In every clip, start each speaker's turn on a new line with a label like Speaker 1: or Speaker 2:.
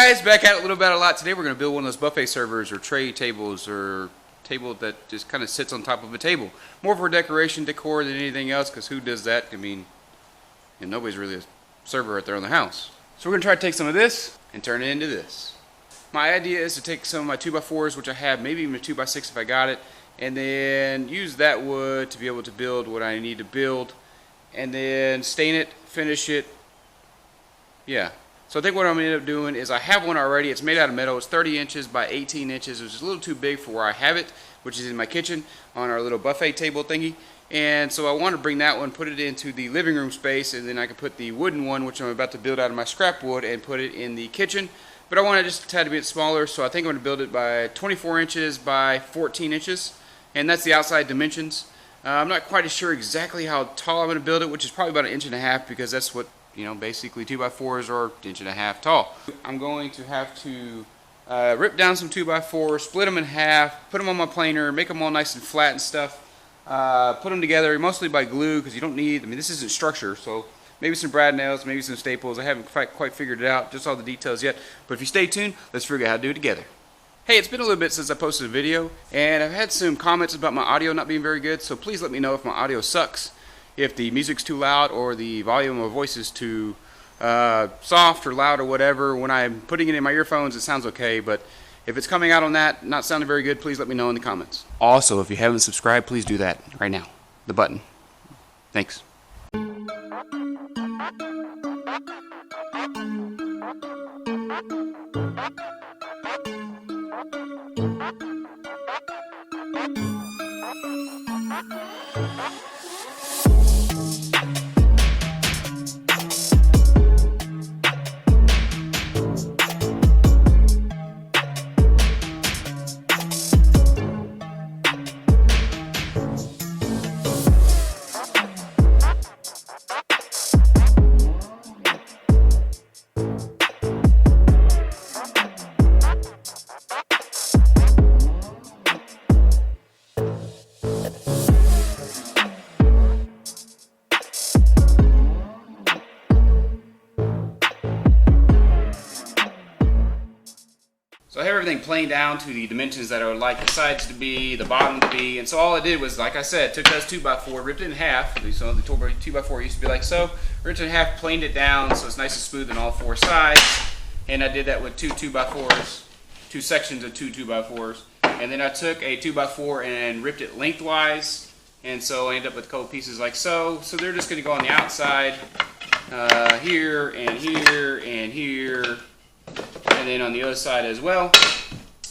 Speaker 1: guys, back at it a little bit a lot. Today we're going to build one of those buffet servers or tray tables or table that just kind of sits on top of a table. More for decoration, decor than anything else, because who does that? I mean, nobody's really a server out there in the house. So we're going to try to take some of this and turn it into this. My idea is to take some of my 2x4s, which I have, maybe even a 2x6 if I got it, and then use that wood to be able to build what I need to build, and then stain it, finish it. Yeah. So I think what I'm going to end up doing is I have one already. It's made out of metal. It's 30 inches by 18 inches, which is a little too big for where I have it, which is in my kitchen on our little buffet table thingy. And so I want to bring that one, put it into the living room space, and then I can put the wooden one, which I'm about to build out of my scrap wood, and put it in the kitchen. But I want it just a tad bit smaller, so I think I'm going to build it by 24 inches by 14 inches. And that's the outside dimensions. I'm not quite sure exactly how tall I'm going to build it, which is probably about 1.5 inches, because that's what, basically 2x4s are 1.5 inches tall. I'm going to have to rip down some 2x4s, split them in half, put them on my planer, make them all nice and flat and stuff. Put them together mostly by glue, because you don't need, this isn't structure, so maybe some brad nails, maybe some staples. I haven't quite figured it out, just all the details yet. But if you stay tuned, let's figure out how to do it together. Hey, it's been a little bit since I posted a video, and I've had some comments about my audio not being very good, so please let me know if my audio sucks, if the music's too loud or the volume of my voice is too soft or loud or whatever. When I'm putting it in my earphones, it sounds okay, but if it's coming out on that, not sounding very good, please let me know in the comments. Also, if you haven't subscribed, please do that right now. The button. Thanks. So I have everything planed down to the dimensions that I would like the sides to be, the bottom to be, and so all I did was, like I said, took that 2x4, ripped it in half. So the 2x4 used to be like so. Ripped it in half, planed it down so it's nice and smooth on all four sides. And I did that with two 2x4s, two sections of two 2x4s. And then I took a 2x4 and ripped it lengthwise. And so I ended up with a couple pieces like so. So they're just going to go on the outside, here and here and here. And then on the other side as well.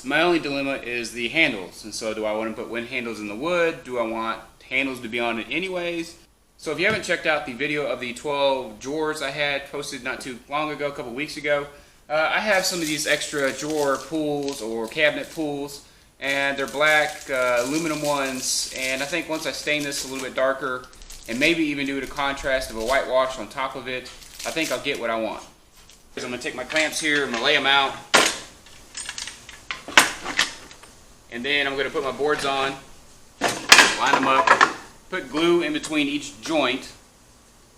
Speaker 1: My only dilemma is the handles. And so do I want to put wind handles in the wood? Do I want handles to be on it anyways? So if you haven't checked out the video of the 12 drawers I had posted not too long ago, a couple weeks ago, I have some of these extra drawer pulls or cabinet pulls, and they're black aluminum ones. And I think once I stain this a little bit darker and maybe even do a contrast of a whitewash on top of it, I think I'll get what I want. I'm going to take my clamps here, I'm going to lay them out, and then I'm going to put my boards on, line them up, put glue in between each joint,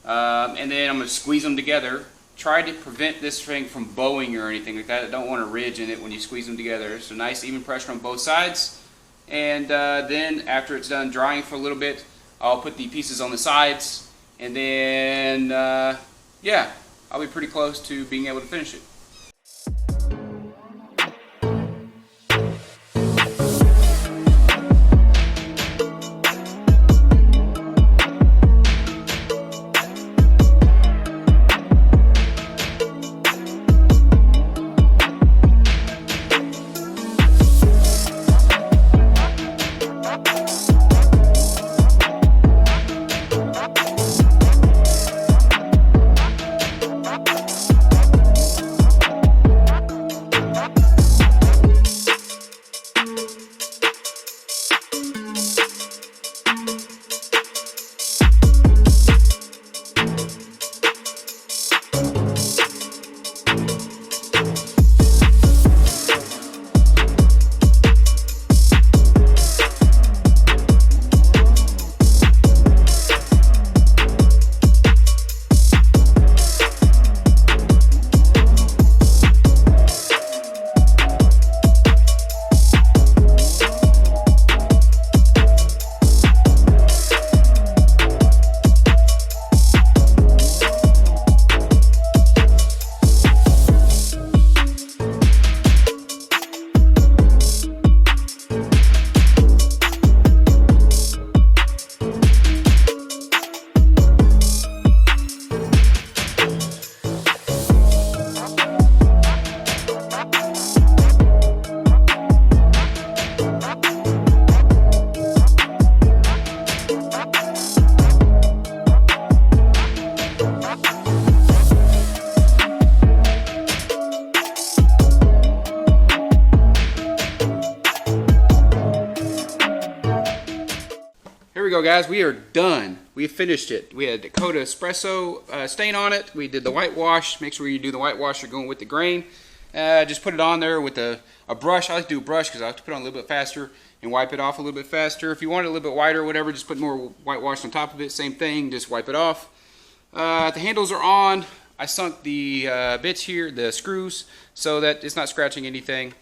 Speaker 1: and then I'm going to squeeze them together. Try to prevent this thing from bowing or anything like that. I don't want a ridge in it when you squeeze them together. So nice even pressure on both sides, and then after it's done drying for a little bit, I'll put the pieces on the sides, and then yeah, I'll be pretty close to being able to finish it. go, guys. We are done. We finished it. We had Dakota espresso stain on it. We did the whitewash. Make sure you do the whitewash. You're going with the grain. Just put it on there with a brush. I like to do a brush because I like to put it on a little bit faster and wipe it off a little bit faster. If you want it a little bit whiter or whatever, just put more whitewash on top of it. Same thing. Just wipe it off. The handles are on. I sunk the bits here, the screws, so that it's not scratching anything.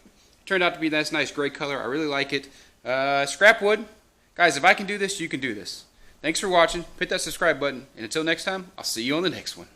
Speaker 1: Turned out to be this nice gray color. I really like it. Scrap wood. Guys, if I can do this, you can do this. Thanks for watching. Hit that subscribe button. And until next time, I'll see you on the next one.